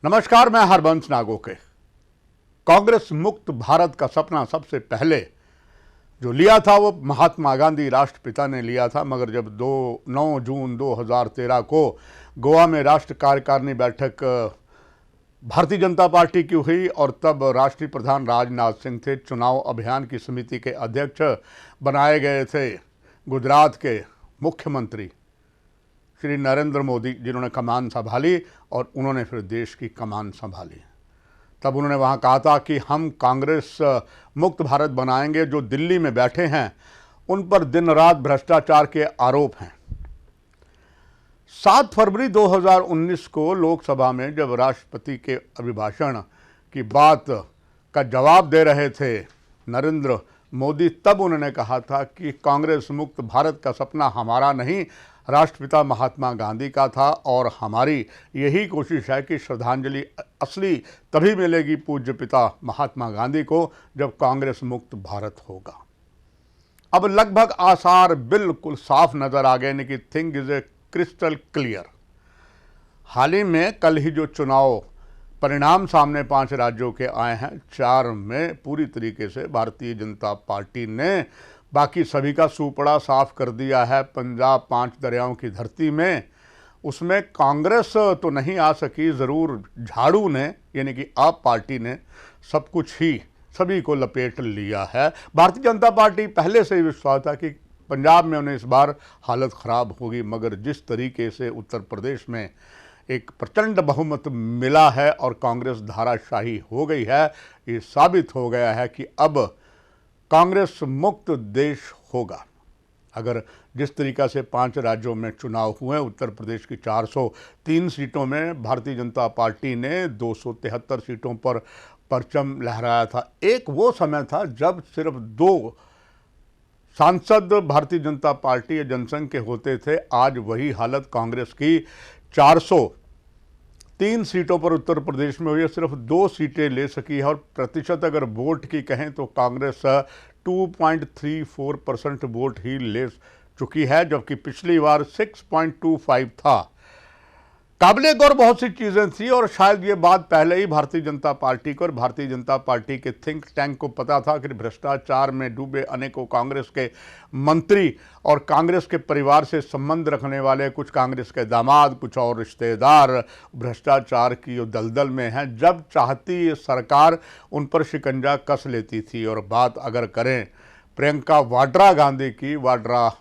नमस्कार, मैं हरबंस नागोके। कांग्रेस मुक्त भारत का सपना सबसे पहले जो लिया था वो महात्मा गांधी राष्ट्रपिता ने लिया था, मगर जब 9 जून 2013 को गोवा में राष्ट्र कार्यकारिणी बैठक भारतीय जनता पार्टी की हुई और तब राष्ट्रीय प्रधान राजनाथ सिंह थे, चुनाव अभियान की समिति के अध्यक्ष बनाए गए थे गुजरात के मुख्यमंत्री श्री नरेंद्र मोदी, जिन्होंने कमान संभाली और उन्होंने फिर देश की कमान संभाली। तब उन्होंने वहाँ कहा था कि हम कांग्रेस मुक्त भारत बनाएंगे। जो दिल्ली में बैठे हैं उन पर दिन रात भ्रष्टाचार के आरोप हैं। 7 फरवरी 2019 को लोकसभा में जब राष्ट्रपति के अभिभाषण की बात का जवाब दे रहे थे नरेंद्र मोदी, तब उन्होंने कहा था कि कांग्रेस मुक्त भारत का सपना हमारा नहीं, राष्ट्रपिता महात्मा गांधी का था और हमारी यही कोशिश है कि श्रद्धांजलि असली तभी मिलेगी पूज्य पिता महात्मा गांधी को जब कांग्रेस मुक्त भारत होगा। अब लगभग आसार बिल्कुल साफ नजर आ गए ने कि thing is a crystal clear. हाल ही में कल ही जो चुनाव परिणाम सामने 5 राज्यों के आए हैं, 4 में पूरी तरीके से भारतीय जनता पार्टी ने बाकी सभी का सुपड़ा साफ कर दिया है। पंजाब 5 दरियाओं की धरती में उसमें कांग्रेस तो नहीं आ सकी, ज़रूर झाड़ू ने यानी कि आप पार्टी ने सब कुछ ही सभी को लपेट लिया है। भारतीय जनता पार्टी पहले से ही विश्वास था कि पंजाब में उन्हें इस बार हालत ख़राब होगी, मगर जिस तरीके से उत्तर प्रदेश में एक प्रचंड बहुमत मिला है और कांग्रेस धाराशाही हो गई है, ये साबित हो गया है कि अब कांग्रेस मुक्त देश होगा। अगर जिस तरीक़ा से 5 राज्यों में चुनाव हुए, उत्तर प्रदेश की 403 सीटों में भारतीय जनता पार्टी ने 273 सीटों पर परचम लहराया था। एक वो समय था जब सिर्फ 2 सांसद भारतीय जनता पार्टी या जनसंघ के होते थे। आज वही हालत कांग्रेस की 403 सीटों पर उत्तर प्रदेश में हुई है, सिर्फ 2 सीटें ले सकी है और प्रतिशत अगर वोट की कहें तो कांग्रेस 2.34% वोट ही ले चुकी है, जबकि पिछली बार 6.25 था। काबिले गौर बहुत सी चीज़ें थी और शायद ये बात पहले ही भारतीय जनता पार्टी को और भारतीय जनता पार्टी के थिंक टैंक को पता था कि भ्रष्टाचार में डूबे अनेकों कांग्रेस के मंत्री और कांग्रेस के परिवार से संबंध रखने वाले कुछ कांग्रेस के दामाद, कुछ और रिश्तेदार भ्रष्टाचार की दलदल में हैं। जब चाहती सरकार उन पर शिकंजा कस लेती थी। और बात अगर करें प्रियंका वाड्रा गांधी की,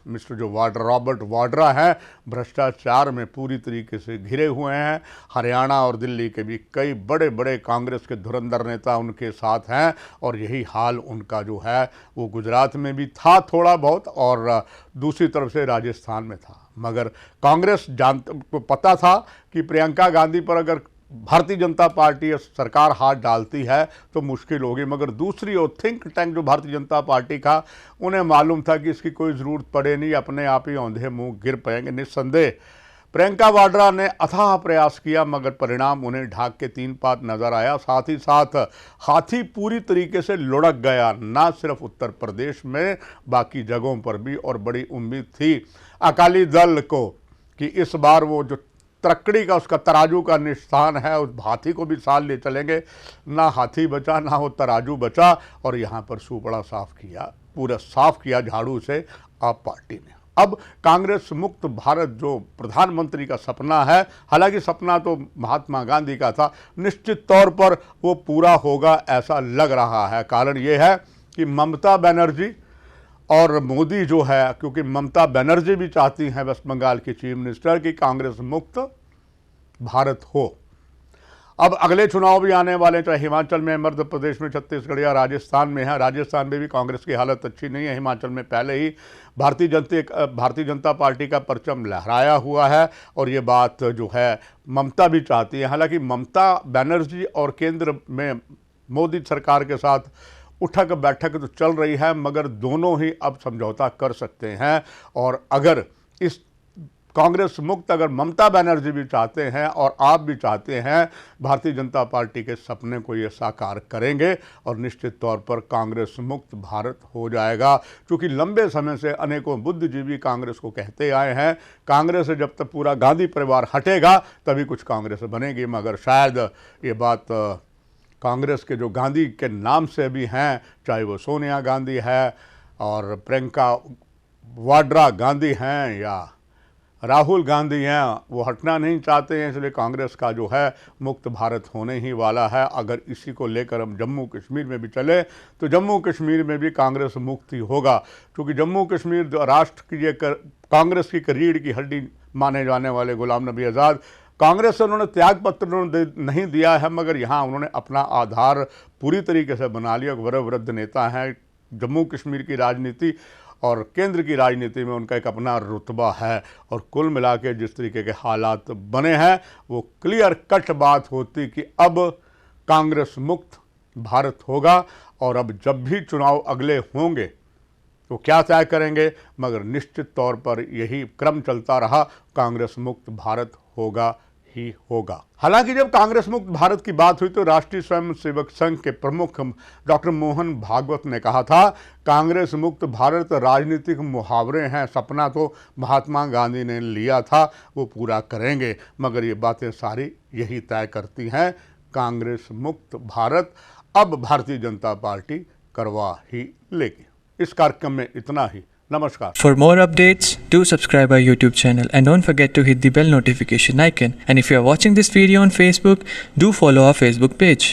मिस्टर रॉबर्ट वाड्रा हैं, भ्रष्टाचार में पूरी तरीके से घिरे हुए हैं। हरियाणा और दिल्ली के भी कई बड़े बड़े कांग्रेस के धुरंधर नेता उनके साथ हैं और यही हाल उनका जो है वो गुजरात में भी था थोड़ा बहुत और दूसरी तरफ से राजस्थान में था। मगर कांग्रेस को पता था कि प्रियंका गांधी पर अगर भारतीय जनता पार्टी या सरकार हाथ डालती है तो मुश्किल होगी, मगर दूसरी ओर थिंक टैंक जो भारतीय जनता पार्टी का, उन्हें मालूम था कि इसकी कोई ज़रूरत पड़े नहीं, अपने आप ही औंधे मुंह गिर पाएंगे। निस्संदेह प्रियंका वाड्रा ने अथाह प्रयास किया, मगर परिणाम उन्हें ढाक के 3 पात नजर आया। साथ ही साथ हाथी पूरी तरीके से लुढ़क गया, ना सिर्फ उत्तर प्रदेश में बाकी जगहों पर भी। और बड़ी उम्मीद थी अकाली दल को कि इस बार वो जो तरक्कड़ी का उसका तराजू का निशान है, उस हाथी को भी साल ले चलेंगे। ना हाथी बचा ना वो तराजू बचा और यहाँ पर सुपड़ा साफ किया, पूरा साफ किया झाड़ू से आप पार्टी ने। अब कांग्रेस मुक्त भारत जो प्रधानमंत्री का सपना है, हालांकि सपना तो महात्मा गांधी का था, निश्चित तौर पर वो पूरा होगा ऐसा लग रहा है। कारण ये है कि ममता बनर्जी और मोदी जो है, क्योंकि ममता बनर्जी भी चाहती हैं वेस्ट बंगाल की चीफ मिनिस्टर की कांग्रेस मुक्त भारत हो। अब अगले चुनाव भी आने वाले, चाहे हिमाचल में, मध्य प्रदेश में, छत्तीसगढ़ या राजस्थान में है। राजस्थान में भी कांग्रेस की हालत अच्छी नहीं है। हिमाचल में पहले ही भारतीय जनता पार्टी का परचम लहराया हुआ है और ये बात जो है ममता भी चाहती है। हालांकि ममता बनर्जी और केंद्र में मोदी सरकार के साथ उठक बैठक तो चल रही है, मगर दोनों ही अब समझौता कर सकते हैं। और अगर इस कांग्रेस मुक्त अगर ममता बनर्जी भी चाहते हैं और आप भी चाहते हैं, भारतीय जनता पार्टी के सपने को ये साकार करेंगे और निश्चित तौर पर कांग्रेस मुक्त भारत हो जाएगा। क्योंकि लंबे समय से अनेकों बुद्धिजीवी कांग्रेस को कहते आए हैं, कांग्रेस से जब तक पूरा गांधी परिवार हटेगा तभी कुछ कांग्रेस बनेगी, मगर शायद ये बात कांग्रेस के जो गांधी के नाम से भी हैं, चाहे वो सोनिया गांधी है और प्रियंका वाड्रा गांधी हैं या राहुल गांधी हैं, वो हटना नहीं चाहते हैं। इसलिए कांग्रेस का जो है मुक्त भारत होने ही वाला है। अगर इसी को लेकर हम जम्मू कश्मीर में भी चले तो जम्मू कश्मीर में भी कांग्रेस मुक्त ही होगा, क्योंकि जम्मू कश्मीर जो राष्ट्र की कांग्रेस की रीढ़ की हड्डी माने जाने वाले गुलाम नबी आज़ाद, कांग्रेस से उन्होंने त्याग पत्र नहीं दिया है, मगर यहाँ उन्होंने अपना आधार पूरी तरीके से बना लिया। वयोवृद्ध नेता हैं, जम्मू कश्मीर की राजनीति और केंद्र की राजनीति में उनका एक अपना रुतबा है। और कुल मिला के जिस तरीके के हालात बने हैं, वो क्लियर कट बात होती कि अब कांग्रेस मुक्त भारत होगा। और अब जब भी चुनाव अगले होंगे तो क्या तय करेंगे, मगर निश्चित तौर पर यही क्रम चलता रहा, कांग्रेस मुक्त भारत होगा ही होगा। हालांकि जब कांग्रेस मुक्त भारत की बात हुई तो राष्ट्रीय स्वयंसेवक संघ के प्रमुख डॉक्टर मोहन भागवत ने कहा था, कांग्रेस मुक्त भारत राजनीतिक मुहावरे हैं, सपना तो महात्मा गांधी ने लिया था, वो पूरा करेंगे। मगर ये बातें सारी यही तय करती हैं, कांग्रेस मुक्त भारत अब भारतीय जनता पार्टी करवा ही लेगी। इस कार्यक्रम में इतना ही। नमस्कार। For more updates, do subscribe our YouTube channel and don't forget to hit the bell notification icon. And if you are watching this video on Facebook, do follow our Facebook page.